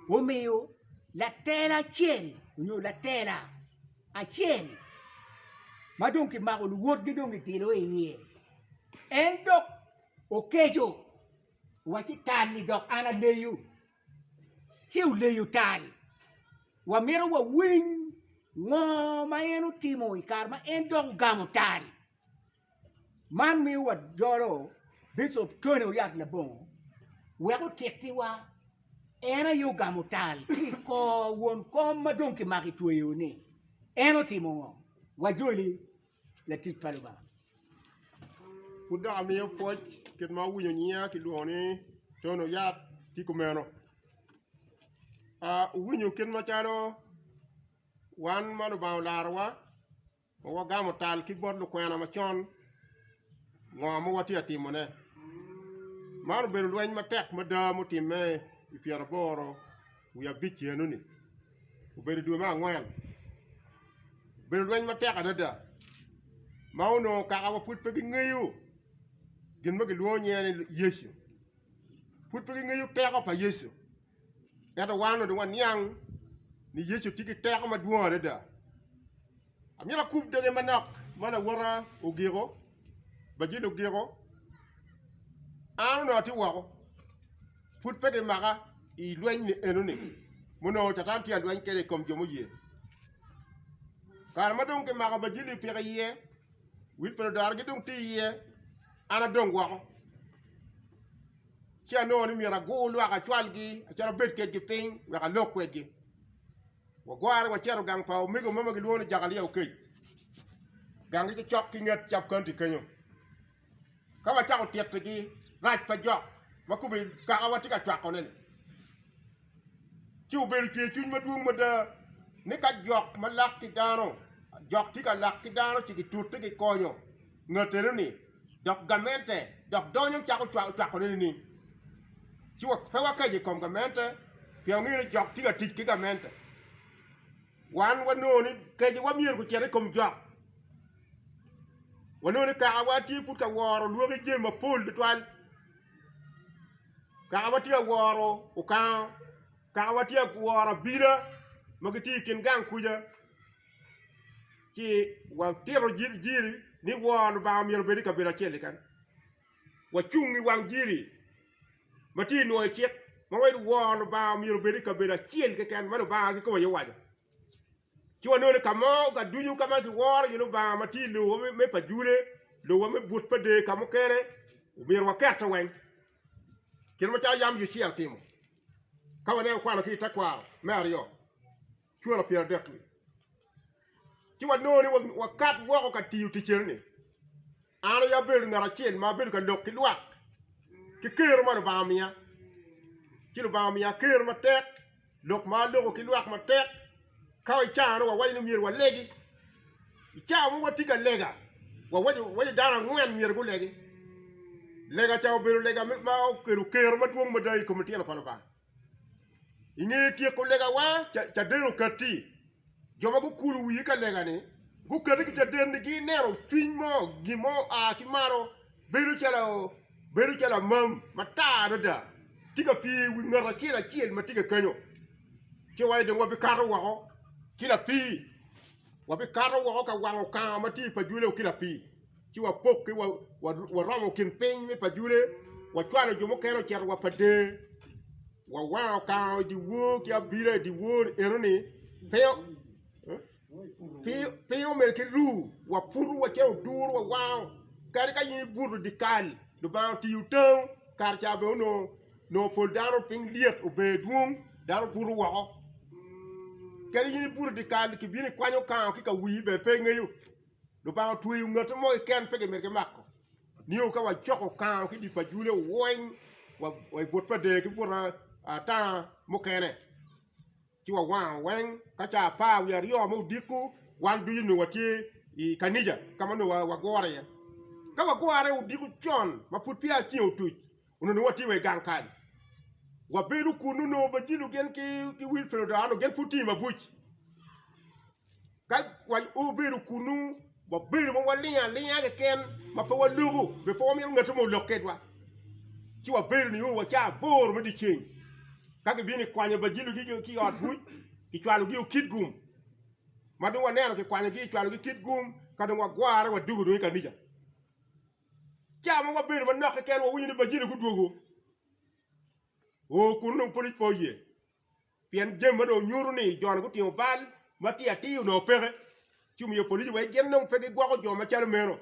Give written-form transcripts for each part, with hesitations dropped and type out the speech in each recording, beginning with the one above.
Omeo la tela chien nyo la tela a chien madong ki mago lu wot gidong ki tilo e endok okejo wati tan ni dok ana leyu siu leyu tan wa mero wa wing ngo mayeno timo ikarma endok gamo tan man mi wa joro bishop Tony Oyat na bon wego tekti wa era yo gamutal ko won ko madon ki maki tuyo ni eno timo wa joli la tik palba kuda mi poch ket ma wunyo nya ki duoni tono yat ti kumeno wunyo ken ma charo wan manu ba larwa wa gamutal ki bodlu kwena ma chon ngom wati atimone mar beru Lweny ma tek ma da motime ipiara boro uya bichi enuni uberu duwe ma ngwen beru Lweny ma tek adada mauno kaka wa put pegi ngayu gin magi luonye ni Yesu put pegi ngayu teko pa Yesu eto wano de wan yang ni Yesu tiki teko ma duwa adada amira kup dege manak mana wara ugiro bajilo giro ano ti wako put pege maga I Lweny ni enuni muno chatanti ya Lweny kere kom jomo ye kar madong ke maga bajili pege ye wil pero dar gidong ti ye ana dong wako chia no ni mira gulu aka chwalgi achara betket gi ping waka lokwet gi wa gwar wa chero gang pa migo mama gi luoni jagali ya ukej gang gi chok ki nget chap kanti kanyo kama chako tiet gi raj pa jok makubi kaka watika chwako nene chiu beru chwe chuny maduong mada ni ka jok malak ki dano jok tika lak ki dano chiki tutte ki konyo ngatere ni dok gamente dok donyo chako chwako nene ni chiwa pewa kaji kom gamente pia ngini jok tika tik ki gamente wan wanoni kaji wamier kuchere kom jok wanoni kaka wati putka woro luogi jema pul bitwal kawatia woro ukan kawatia woro bira magiti kin gang kuja ki wa tero jiri ni woro ba mi robedi ka bira chele kan wa chungi wang jiri mati no chek ma wai woro ba mi robedi ka bira chele ke kan mano ba ko ye waja ki wa no ka mo ga duyu ka ma ki woro yino ba mati lo me pa jure lo me but pa de ka mo kere mi ro ka ta wen kin ma cha yam yu C.E.R timo kawane kwa no kita kwa Mario chura Pierre dekli ti wa no ni wa kat wo ka tiu ti cherni ana ya beru ngara chen ma beru ka lokki luak ki ker ma ba miya ki lo ba miya ker ma tek lok ma lo ki luak ma tek kawai cha no wa wai ni mir wa legi cha mo watika lega wa waji dara ngwen mir go legi lega chaw beru lega ma keru ker ma duong ma dai ko metiela pala ba ini tie ko lega wa cha dero kati joma ko kulu wi ka lega ni ku kati cha den gi nero twin mo gi mo a ki maro beru chala mam mata da tiga pi wi ngara kila kiel ma tiga kanyo ke wai de wabi karo wa kila pi wabi karo wa ka wango ka ma ti pa jule kila pi ki wa pok ki wa ramo kin pen mi pa jure wa twala jomo kero cher wa pade wa ka di wo ki abire di wo eroni peo mer ki ru wa puru wa cheo dur wa kari ka yin buru di kal do ba ti uton kar cha be no pol daro ping liet o be dum daro buru wa kari yin buru di kal ki bini kwanyo ka ki ka wi be pe ngeyu do ba tu yu ngato mo ken pe mer ke makko niu ka wa choko ka ki di pa jule woin wa bot pa de ki bura ata mo kene ti wa wen ka cha pa wi ariyo mo diku wan du yu wati I kanija kama no wa gore ya ka wa gore u diku chon ma put pia chi o tu uno wati we gang kan wa beru kunu no ba jilu gen ki wil fero da no gen puti ma buch ka wa u beru kunu ba beru mo linya ke ken ma pa wa lugu be po mi ngata mo loket wa ti wa beru ni wa cha bor ma di chen ka ke bini kwanya bajilu ki ot buj ki chwalu gi kit gum madu wa neno ki kwanya gi chwalu gi kit gum ka do wa gwara wa dugu do ka nija chama wa bir man nok ken wa wini bajilu ku dugu o kunu polis poye pien jemba do nyuru ni jon ku tio bal mati ati no pere chumi yo polis wa gen no pege gwa ko joma chal mero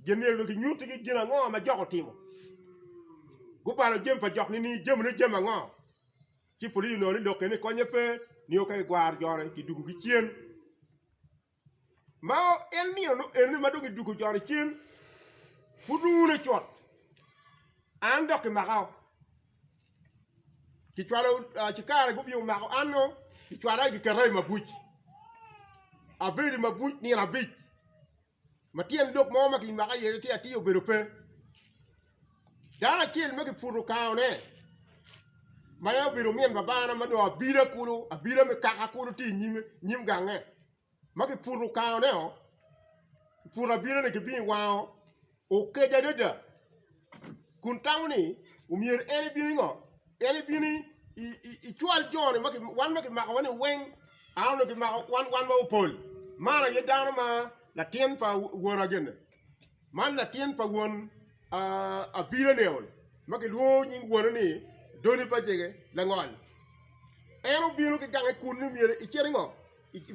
genel do ki nyuti gi gina ngo ma jogo timo gu balo jem pa jok ni jem ne jem ngo ci polis no ni dokene ko nyepe ni o kay gwar jore ki dugu gi chien ma en ni no en ma do gi dugu jore chien fu dune chot an dok ma gaw ki chwalo ci kare gu biu ma anno ki chwala gi kare ma buj abedi ma buj ni rabij ma tien dok mo ma ki ma ga yere ti ati o berupe dana chil ma ki furu kaone ma ya biru mien babana ma do abira me kaka kulu ti nyim gange ma ki furu kaone o furu abira ne ki bi wao o keja deda kun tawni umier ene bini ngo ene bini i chwal jone ma ki ma wani weng awno ki ma wan ma upol mara ye dana ma la tien pa wona gene man la tien pa won a bira neol maki luo nying wona ni doni pa jege la ngol eno bino ki gange kunni miere i cheringo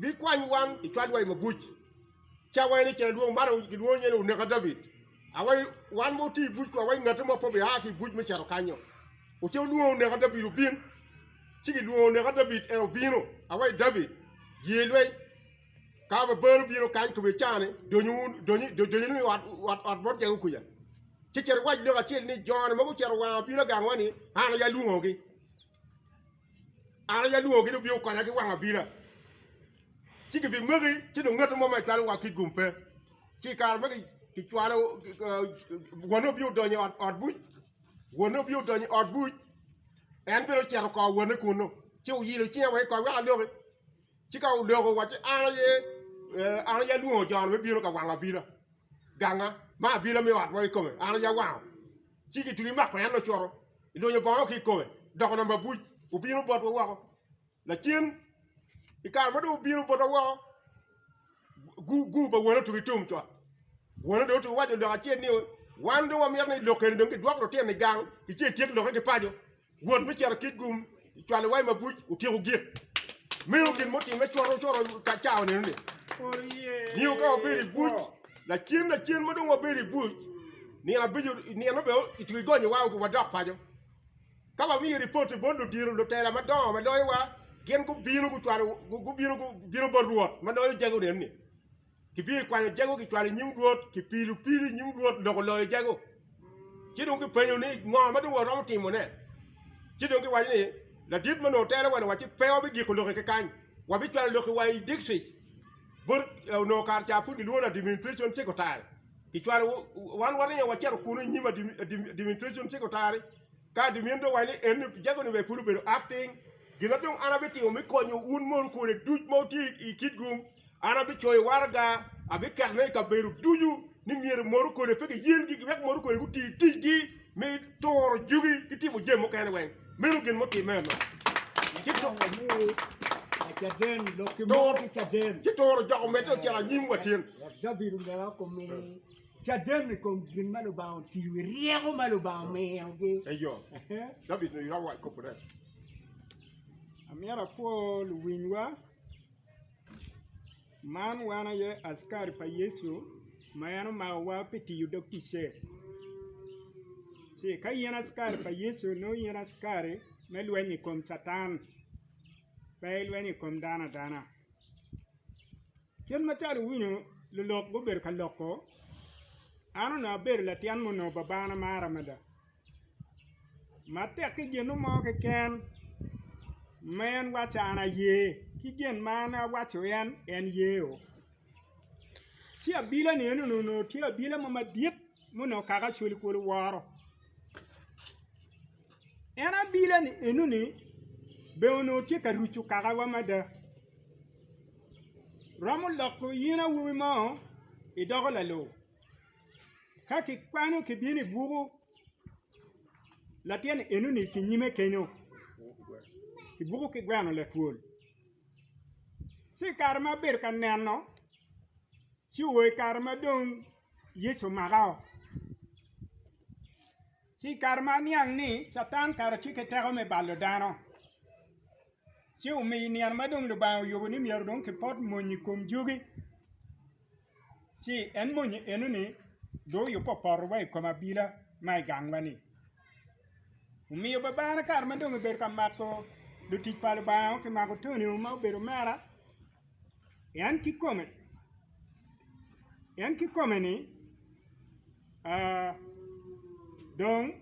bi kwany wan i chwad way mabuj cha way ni chere luo maro ki luo nyene ne ka David away wan mo ti buj ko way ngata mo pobe ha ki buj me chero kanyo o che luo ne ka David bin chigi luo ne ka David eno bino away David yelwe ka ba bero bino kan ko be chane donyu ni wat bot jeng kuya ci cer waj lo ka ci ni jon ma ko cer wa bi la gang wani ana ya luo gi do bi ko na ki wa bi la ci ki bi magi ci do ngata mo ma tal wa ki gumpe ci kar ma ki twala wono bi do ni ot buj en bi lo cer ko wono kuno ci u yilo ci wa ko wa lo ci ka lo ko wa ci ana ya luo jon ma bi ro ka wa bi la ganga ma bila mi wat boy come ana ya wa chigi tuli mak pa no choro ilo yo ba ki come do ko namba buj u biru bot wa ko la chien i kar ma do biru bot wa gu ba wona tu tum to wona do tu wa do ka chien ni wando wa mi ne lo ken do ki dwak do ten gang ki che tek lo ke pajo won mi cher kit gum twale way ma buj u tiru gir mi ro kin moti me choro ka chao ni ni o ka beri buj la chien ma do wa beri buj ni na bijo ni na be itu gonye wa ko wadok pajo ka ba mi report bondo diro lo tera ma do ma doy wa gen ko bino ko twaro ko bino bor ruot ma doy jago den ni ki bi kwa jago ki twaro nyim ruot ki pilu nyim ruot lo ko loy jago ci do ko penyo ni ngo ma do wa rom timo ne ci do ko wa ni la dit ma no tera wa ci pewo bi gi ko lo ke kan wa bi twaro lo ko wa diksi bor no kar cha fu di lo na administration ci ko taal ki chwaro wan wa chero kuno nyima administration secretary ka dimiendo wali en jago ni be pulu be acting gina dong arabe ti o mi konyo un mon ko le duj mo ti i kidgum arabe choy warga abi karne ka beru duju ni mier moru ko le feke yen gi wek moru ko le ti gi mi tor jugi ki ti mo jemo kene wen melu gen mo ti mema ki to Caden lo ki mo ki Caden ki tor jago meto chera nyim watin da biru ngara ko me Caden ko gin malu ba on ti riego malu ba me ngi eyo David no ira wa ko pore Amiara fo Lweny man wana ye askari pa Yesu mayano ma wa peti yu dokti se ka yena askari pa Yesu no yena askari me Lweny kom Satan pa Lweny kom dana ken matal wino lo lok go ber ka loko ano na ber la tian mo no babana mara mada mate ke genu mo ke ken men wachana ye ki gen mana wacho en yeo si abila ne no ti abila mama diep mo no kaka chuli ko waro era bila ni enu ni be ono ti ka ruchu kaka wa mada ramu lako yina wi mo idogola lo kaki kwano ke bini bugu la tiene enu ni kinyime kenyo ki buku ki gwano le tuol si karma ber kan nenno si woy karma dong Yesu magao si karma niang ni Satan kar chike tego me ballo dano si umi nian madong do bawo yogo ni mier dong ki pot monyi kum Jogi si en monyi enu ni do yo popor wai koma bila mai gangwani umi yo babana karma dong ber kan mako do tij palo bawo ki mako toni ma bero mera yan ki kome ni dong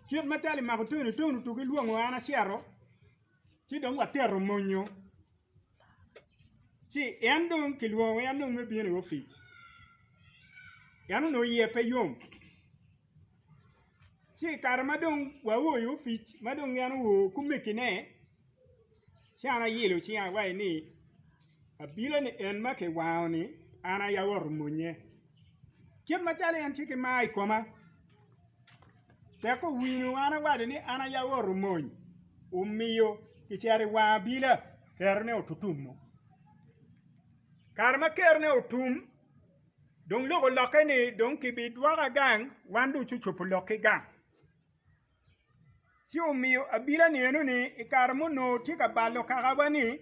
kiet matali mako toni tu ki luongo ana C.E.R si dong watero monyo si yan dong ki luongo yan dong me biene office yan no yepe yom si karma dong wa wo yo office madong yan wo kumekine si ana yelo si ana wai ni abila ni en make wao ni ana ya wor munye kiet matali yan tiki mai koma te ko winu ana wade ni ana ya wor mon umiyo kichari wa bila kerne otutumo karma kerne otum dong logo lokene dong kibit waga gang wandu chuchupu loki gang si umiyo abila ni enu ni ikarmu no tika balo kagabani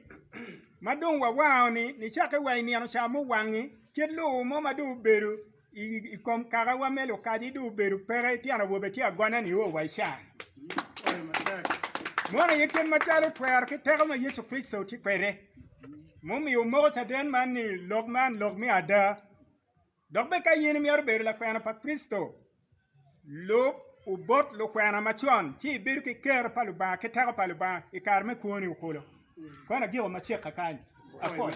madong wa wao ni chake wa ni ano shamu wangi kietlo mo madu beru ikom kagawa melo kadi du beru pere ti ana wobe ti agwana ni wo waisha mona yeken machalo twer ki tego ma Yesu Kristo ti kwere momi yo mo ta den man ni logmi ada dogbe ka yini mi beru la kwena pa Kristo lo ubot lo kwena machon ti beru ki ker paluba ki tego paluba ikarme kuoni ukolo kona giwo macheka kani afo